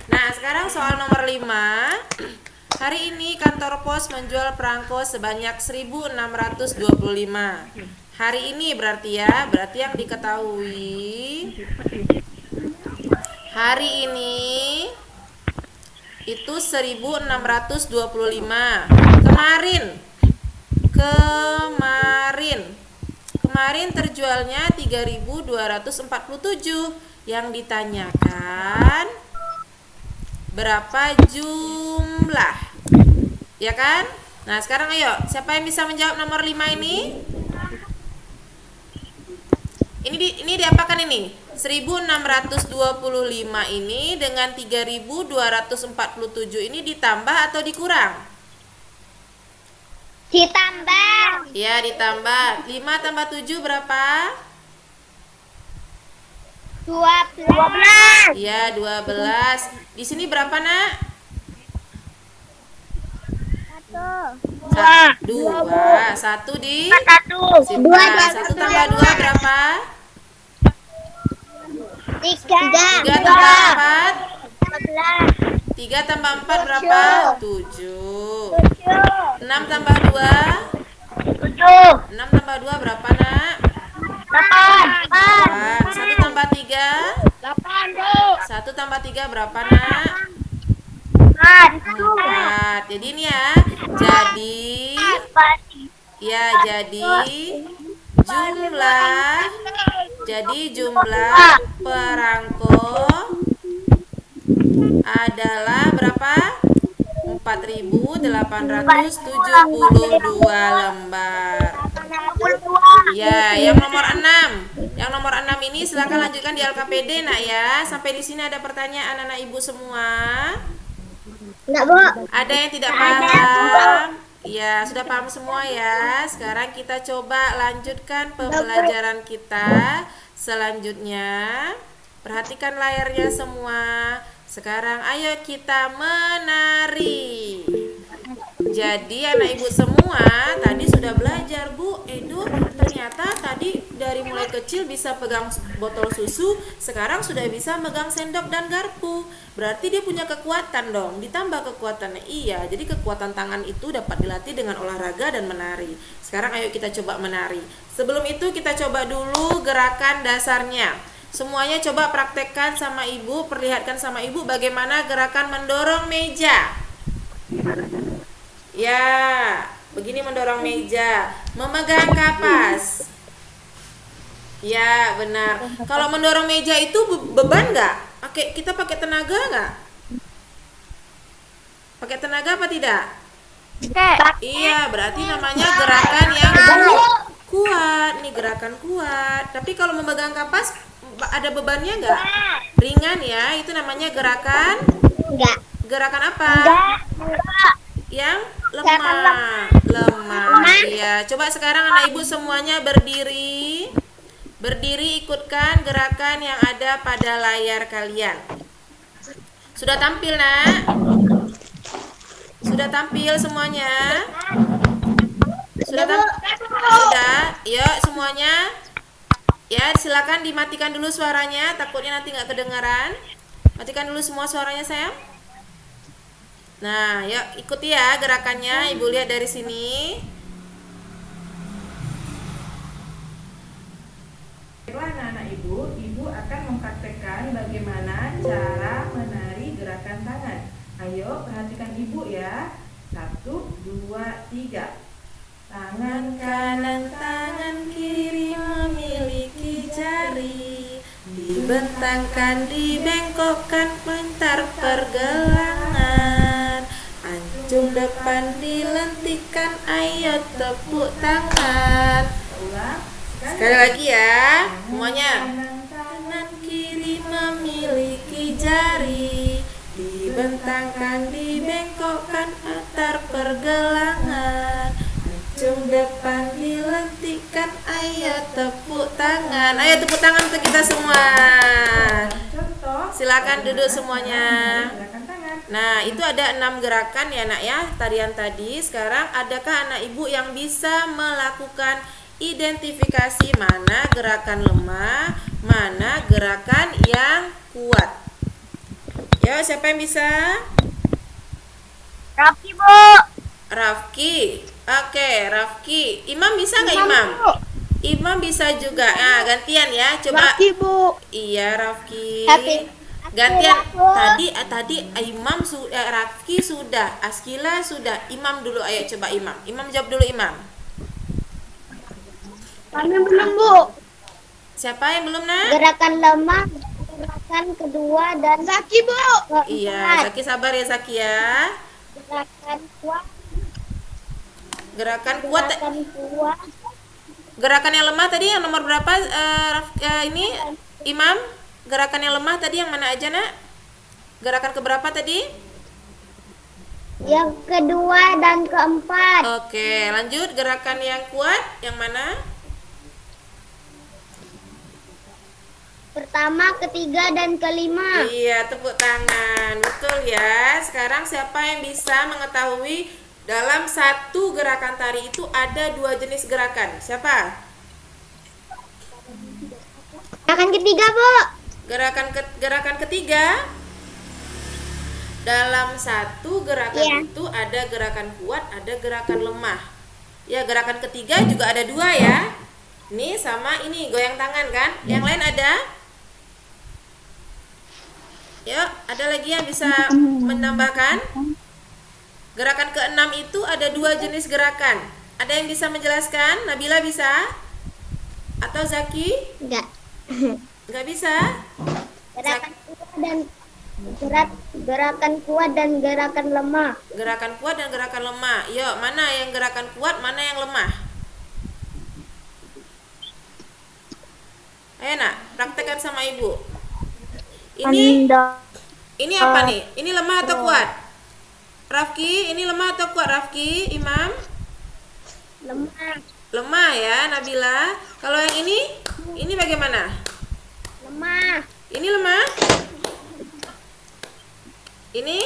Nah, sekarang soal nomor 5. Hari ini kantor pos menjual perangko sebanyak 1.625. Hari ini berarti ya, berarti yang diketahui hari ini itu 1.625. Kemarin terjualnya 3.247. Yang ditanyakan berapa jumlah? Ya kan? Nah, sekarang ayo, siapa yang bisa menjawab nomor 5 ini? Ini diapakan ini? 1.625 ini dengan 3.247 ini ditambah atau dikurang? Ditambah. Ya, ditambah. 5 tambah 7 berapa? 12. Ya, 12. Di sini berapa, Nak? 2. 1 di simpan. 1 tambah 2 berapa? 3. 3 tambah 4? 14. 3 tambah 4 berapa? 7. 6 tambah 2? 6 tambah 2 berapa, Nak? 8. 1 tambah 3? 1 tambah 3 berapa, Nak? 4. Jadi ini ya. Jadi jumlah perangko adalah berapa? 4.872 lembar. Ya, yang nomor 6. Yang nomor 6 ini silakan lanjutkan di LKPD, Nak ya. Sampai di sini ada pertanyaan anak ibu semua? Enggak, Bu. Ada yang tidak paham? Ya, sudah paham semua ya. Sekarang kita coba lanjutkan pembelajaran kita selanjutnya. Perhatikan layarnya semua. Sekarang ayo kita menari. Jadi anak ibu semua tadi sudah belajar, Bu. Edu ternyata tadi dari mulai kecil bisa pegang botol susu, sekarang sudah bisa megang sendok dan garpu. Berarti dia punya kekuatan dong. Ditambah kekuatannya, iya. Jadi kekuatan tangan itu dapat dilatih dengan olahraga dan menari. Sekarang ayo kita coba menari. Sebelum itu kita coba dulu gerakan dasarnya. Semuanya coba praktekkan sama ibu, perlihatkan sama ibu bagaimana gerakan mendorong meja. Ya, begini mendorong meja, memegang kapas. Ya, benar. Kalau mendorong meja itu beban nggak? Kita pakai tenaga nggak? Pakai tenaga apa tidak? Iya, berarti namanya gerakan yang kuat. Nih gerakan kuat. Tapi kalau memegang kapas ada bebannya nggak? Ringan ya, itu namanya gerakan. Enggak. Gerakan apa? Yang Gerakan lemah. Iya, coba sekarang anak ibu semuanya berdiri. Berdiri, ikutkan gerakan yang ada pada layar kalian. Sudah tampil, Nak? Sudah tampil semuanya? Sudah. Yuk semuanya. Ya, silakan dimatikan dulu suaranya, takutnya nanti nggak kedengaran. Matikan dulu semua suaranya sayang. Nah, yuk ikuti ya gerakannya. Ibu lihat dari sini. Baiklah anak-anak ibu akan mempraktekkan bagaimana cara menari gerakan tangan. Ayo perhatikan ibu ya. 1, 2, 3. Tangan kanan, tangan kiri memiliki jari, dibentangkan, dibengkokkan, putar pergelangan. Anjung depan dilentikan, ayo tepuk tangan. Ulang. Sekali lagi ya, semuanya. Kanan kiri memiliki jari, dibentangkan, dibengkokkan, putar pergelangan. Anjung depan dilentikan, ayo tepuk tangan. Ayo tepuk tangan untuk kita semua. Silakan duduk semuanya. Nah, itu ada 6 gerakan ya nak ya, tarian tadi. Sekarang adakah anak ibu yang bisa melakukan identifikasi mana gerakan lemah, mana gerakan yang kuat? Ya, siapa yang bisa? Rafki, Bu. Rafki. Oke, Rafki. Imam bisa nggak Imam? Imam bisa juga. Nah, gantian ya. Coba. Rafki, Bu. Iya, Rafki. Rafki. Gantian. Aku. Tadi Imam sudah, Rafki sudah, Askila sudah. Imam dulu. Ayo coba Imam. Imam jawab dulu Imam. Kami belum, Bu. Siapa yang belum nak? Gerakan lemah, gerakan kedua dan Zaki, Bu. Iya, Zaki sabar ya Zaki ya. Gerakan kuat, Gerakan kuat. gerakan kuat. Gerakan yang lemah tadi yang nomor berapa? Ini Imam. Gerakan yang lemah tadi yang mana aja nak? Gerakan keberapa tadi? Yang kedua dan keempat. Oke, lanjut. Gerakan yang kuat yang mana? Pertama, ketiga, dan kelima. Iya, tepuk tangan. Betul ya. Sekarang siapa yang bisa mengetahui dalam satu gerakan tari itu ada 2 jenis gerakan? Siapa? Gerakan ketiga, Bu. Gerakan ketiga. Dalam satu gerakan Iya. itu ada gerakan kuat, ada gerakan lemah. Ya, gerakan ketiga juga ada 2 ya. Ini sama ini goyang tangan kan? Yang lain ada? Yuk, ada lagi yang bisa menambahkan? Gerakan ke-6 itu ada 2 jenis gerakan. Ada yang bisa menjelaskan? Nabila bisa? Atau Zaki? Enggak. Nggak bisa? Gerakan kuat dan gerakan kuat dan gerakan lemah. Gerakan kuat dan gerakan lemah. Yuk, mana yang gerakan kuat, mana yang lemah? Ayo nak, praktekkan sama ibu. Ini apa nih? Ini lemah atau kuat? Rafki, ini lemah atau kuat Rafki? Imam? Lemah. Lemah ya, Nabila. Kalau yang ini bagaimana? Lemah. Ini lemah? Ini?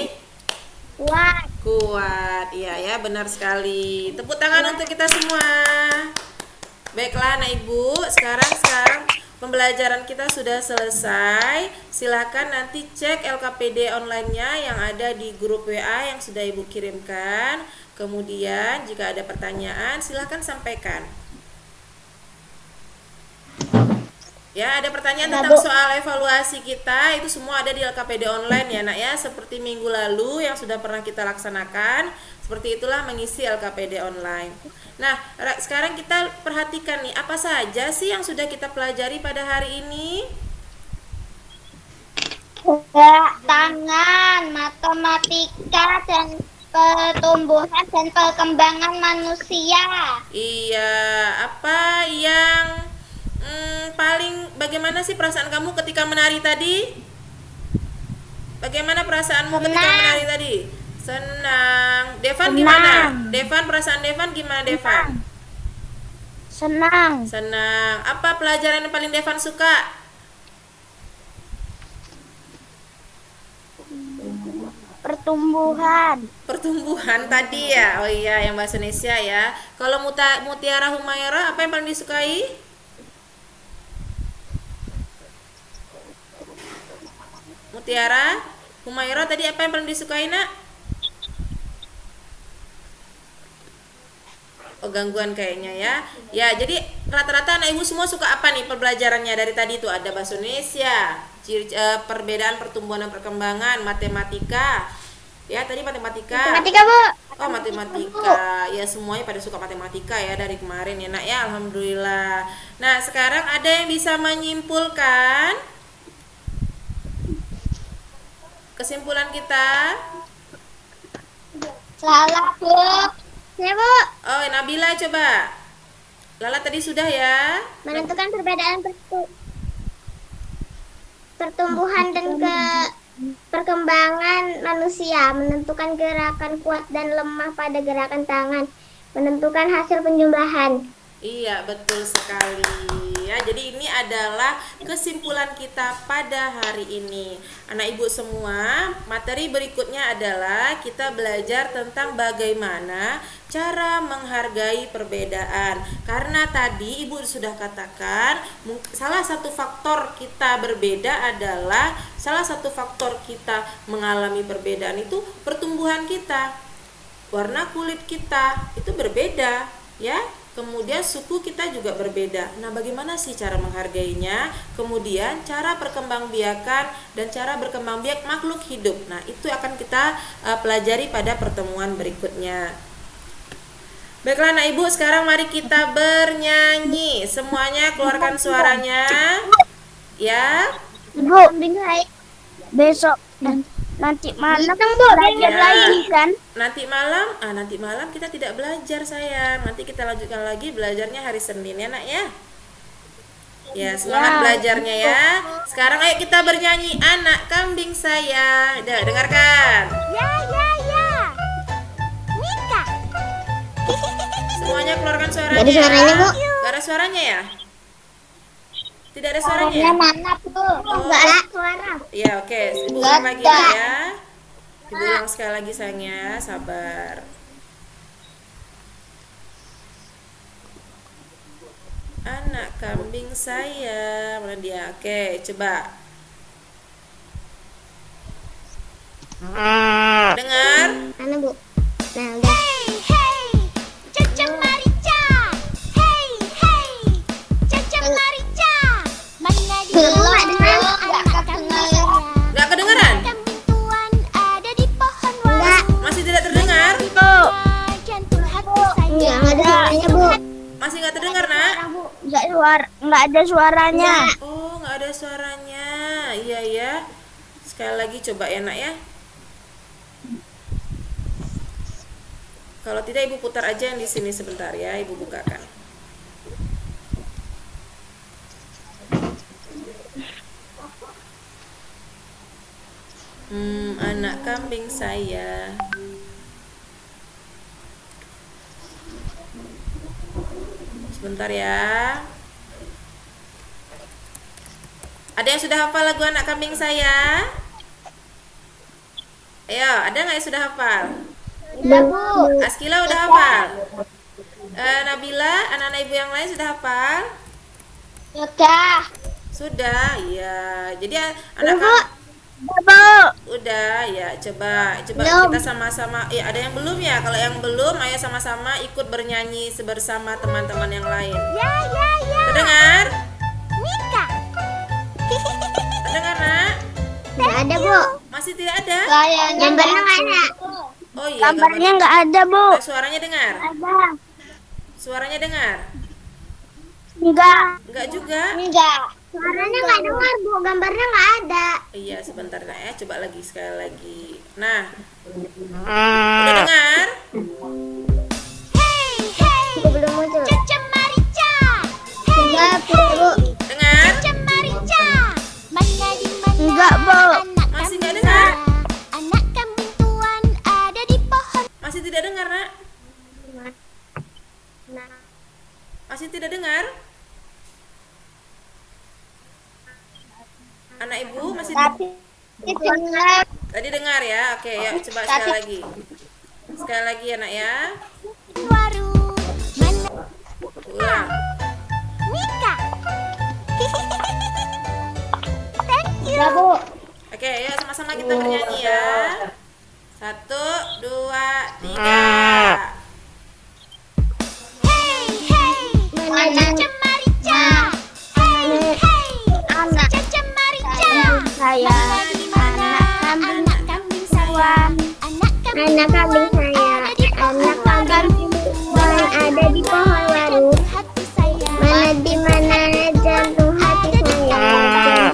Kuat. Kuat. Iya ya, benar sekali. Tepuk tangan untuk kita semua. Baiklah anak ibu, sekarang pembelajaran kita sudah selesai. Silahkan nanti cek LKPD online-nya yang ada di grup WA yang sudah ibu kirimkan. Kemudian jika ada pertanyaan silahkan sampaikan. Ya, ada pertanyaan tentang soal evaluasi kita, itu semua ada di LKPD online ya nak ya. Seperti minggu lalu yang sudah pernah kita laksanakan, seperti itulah mengisi LKPD online. Nah, sekarang kita perhatikan nih, apa saja sih yang sudah kita pelajari pada hari ini? Gerak tangan, matematika, dan pertumbuhan dan perkembangan manusia. Iya, apa yang bagaimana sih perasaan kamu ketika menari tadi? Bagaimana perasaanmu ketika menari tadi? Senang. Devan gimana? Devan, perasaan Devan gimana Devan? Senang. Senang. Apa pelajaran yang paling Devan suka? Pertumbuhan. Pertumbuhan tadi ya. Oh iya, yang bahasa Indonesia ya. Kalau Mutiara Humaira apa yang paling disukai? Mutiara, Humaira tadi apa yang paling disukai nak? Oh, gangguan kayaknya ya. Ya, jadi rata-rata anak ibu semua suka apa nih pembelajarannya dari tadi itu? Ada bahasa Indonesia, perbedaan pertumbuhan dan perkembangan, matematika. Ya, tadi matematika. Matematika, Bu. Oh, matematika. Ya, semuanya pada suka matematika ya dari kemarin ya, Nak ya. Alhamdulillah. Nah, sekarang ada yang bisa menyimpulkan kesimpulan kita? Salah, Bu. Ya, Bu. Oh, Nabila coba. Lala tadi sudah ya. Menentukan perbedaan pertumbuhan dan perkembangan manusia, menentukan gerakan kuat dan lemah pada gerakan tangan, menentukan hasil penjumlahan. Iya, betul sekali. Ya, jadi ini adalah kesimpulan kita pada hari ini. Anak ibu semua, materi berikutnya adalah kita belajar tentang bagaimana cara menghargai perbedaan. Karena tadi ibu sudah katakan, salah satu faktor kita berbeda adalah salah satu faktor kita mengalami perbedaan itu pertumbuhan kita. Warna kulit kita itu berbeda, ya. Kemudian suku kita juga berbeda. Nah, bagaimana sih cara menghargainya? Kemudian cara perkembangbiakan dan cara berkembangbiak makhluk hidup. Nah, itu akan kita pelajari pada pertemuan berikutnya. Baiklah anak ibu, sekarang mari kita bernyanyi. Semuanya keluarkan suaranya. Ya. Bu, besok nanti malam belajar lagi kan? Nanti malam kita tidak belajar sayang. Nanti kita lanjutkan lagi belajarnya hari Senin ya nak ya. Ya, semangat belajarnya ya. Sekarang ayo kita bernyanyi anak kambing saya. Dengarkan. Ya. Mika. Semuanya keluarkan suaranya. Jadi suaranya, Bu? Gak ada suaranya ya? Tidak ada suaranya ya? Mana, Bu? Enggak ada suara. Ya, oke. Ibu ulang lagi ya. Ibu ulang sekali lagi sayangnya, sabar. Anak kambing saya, mana dia? Oke, coba. Dengar? Mana, Bu? Nah, udah. Caca Marica. Hey, Caca Marica. Mana di Belum, anak kambing saya? Gak kedengeran? Kambing tuan ada di pohon waru. Masih tidak terdengar? Jantung hati saya. Enggak ada suaranya, Bu. Masih gak terdengar nak? Enggak ada suaranya. Oh, gak ada suaranya. Iya ya. Sekali lagi coba ya nak ya. Kalau tidak ibu putar aja yang di sini sebentar ya, ibu bukakan. Anak kambing saya. Sebentar ya. Ada yang sudah hafal lagu anak kambing saya? Ayo, ada nggak yang sudah hafal? Udah, Bu. Askila udah hafal? Nabila, anak-anak ibu yang lain sudah hafal? Udah. Sudah, iya. Jadi Udah, Bu. udah ya. Coba Belum. kita sama-sama. Ya, ada yang belum ya? Kalau yang belum, ayo sama-sama ikut bernyanyi bersama teman-teman yang lain. Ya. Terdengar? Mika. Terdengar nak? Enggak ada, Bu. Masih tidak ada? Gambarnya enggak ada. Oh iya, gambarnya enggak ada, Bu. suaranya dengar? Ada. Suaranya dengar? Enggak. Enggak juga? Enggak. Suaranya enggak dengar, Bu. Gambarnya enggak ada. Iya, sebentar nak ya. Coba lagi sekali lagi. Nah, udah dengar? Bu, belum muncul. Caca Marica. Enggak, Bu. Dengar? Caca Marica. Mana di mana? Enggak, Bu. Anak Masih nggak kambing dengar? saya? Anak kambing tuan ada di pohon. Masih tidak dengar nak? Nah, Masih tidak dengar? Anak ibu masih dengar. tadi dengar ya? Oke, ya coba sekali lagi. Sekali lagi ya nak ya. Waru. Mana Ulang. Mika? Thank you. Udah, Bu. Oke, yuk sama-sama kita bernyanyi ya. 1, 2, 3. Hey, hey, Caca Marica. Hey, hey, Caca Marica. Saya Mana di mana anak kambing saya? Anak anak kambing saya, anak kambing yang ada di pohon waru. hati saya. Mana di mana jantung hati saya,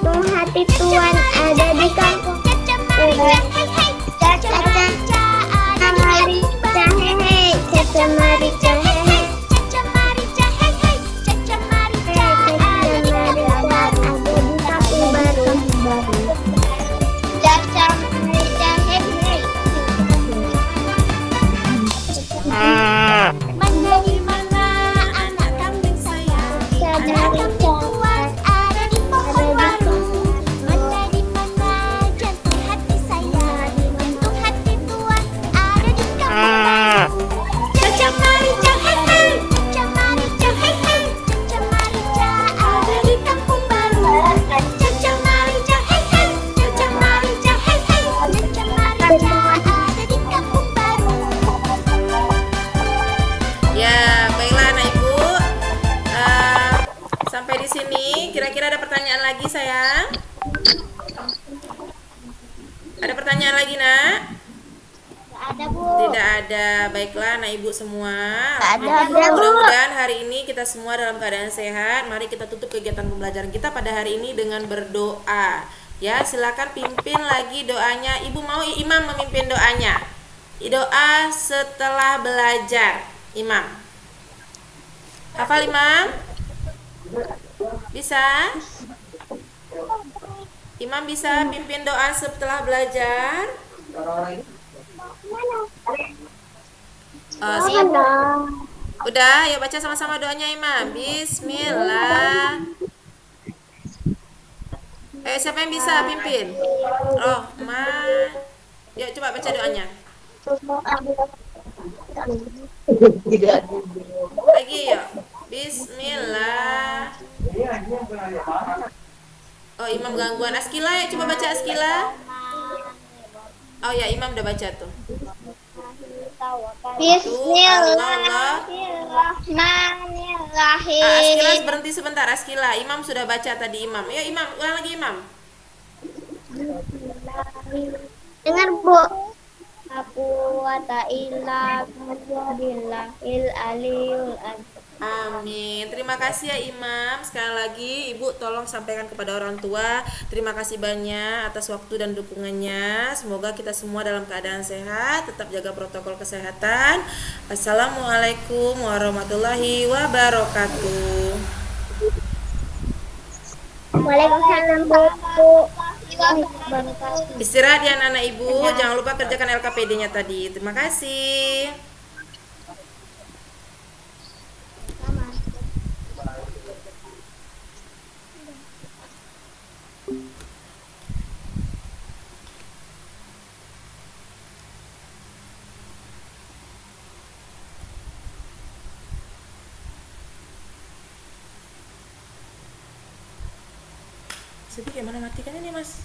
jantung hati Tuhan ada di kampung. Caca Marica. Hey, hey, Caca Marica. Ada di Marica hehe, Caca Marica hehe, Caca Marica. Hey, hey, Caca Marica. Ada di kampung baru. ada di kampung baru. Caca Marica hehe. Mana di mana anak kambing saya? Anak kambing Tuhan ada di pohon baru. Mana di mana jantung hati saya? Jantung hati Tuhan ada di kampung baru. Caca Marica, hey hey. Caca Marica, hey hey. Caca Marica ada di kampung baru. Caca Marica, hey hey. Caca Marica, hey hey. Caca Marica ada di kampung baru. Ya, baiklah anak ibu. Sampai di sini, kira-kira ada pertanyaan lagi sayang? Ada pertanyaan lagi nak? Ada Bu. Tidak ada. Baiklah anak ibu semua. Ada, Bu. Mudah-mudahan hari ini kita semua dalam keadaan sehat. Mari kita tutup kegiatan pembelajaran kita pada hari ini dengan berdoa. Ya, silakan pimpin lagi doanya. Ibu mau imam memimpin doanya. Doa setelah belajar. Imam. Hafal imam? Bisa? Imam bisa pimpin doa setelah belajar? Siap. Udah, ya baca sama-sama doanya Imam. Bismillah. Siapa yang bisa pimpin? Oh, Yuk coba baca doanya. Lagi yuk. Bismillah. Oh, Imam gangguan. Askila ya, coba baca Askila. Oh ya, Imam udah baca tuh. Bismillahirrahmanirrahim. Askila berhenti sebentar. Askila, Imam sudah baca tadi Imam. Ya Imam, ulang lagi Imam. Dengar Bu. Aku wa ta'ala billahil aliyul azim. Amin. Terima kasih ya Imam. Sekali lagi Ibu tolong sampaikan kepada orang tua. Terima kasih banyak atas waktu dan dukungannya. Semoga kita semua dalam keadaan sehat. Tetap jaga protokol kesehatan. Assalamualaikum warahmatullahi wabarakatuh. Waalaikumsalam Bu. Istirahat ya anak ibu. Jangan lupa kerjakan LKPD-nya tadi. Terima kasih. Sedih kayak mana matikan ini mas?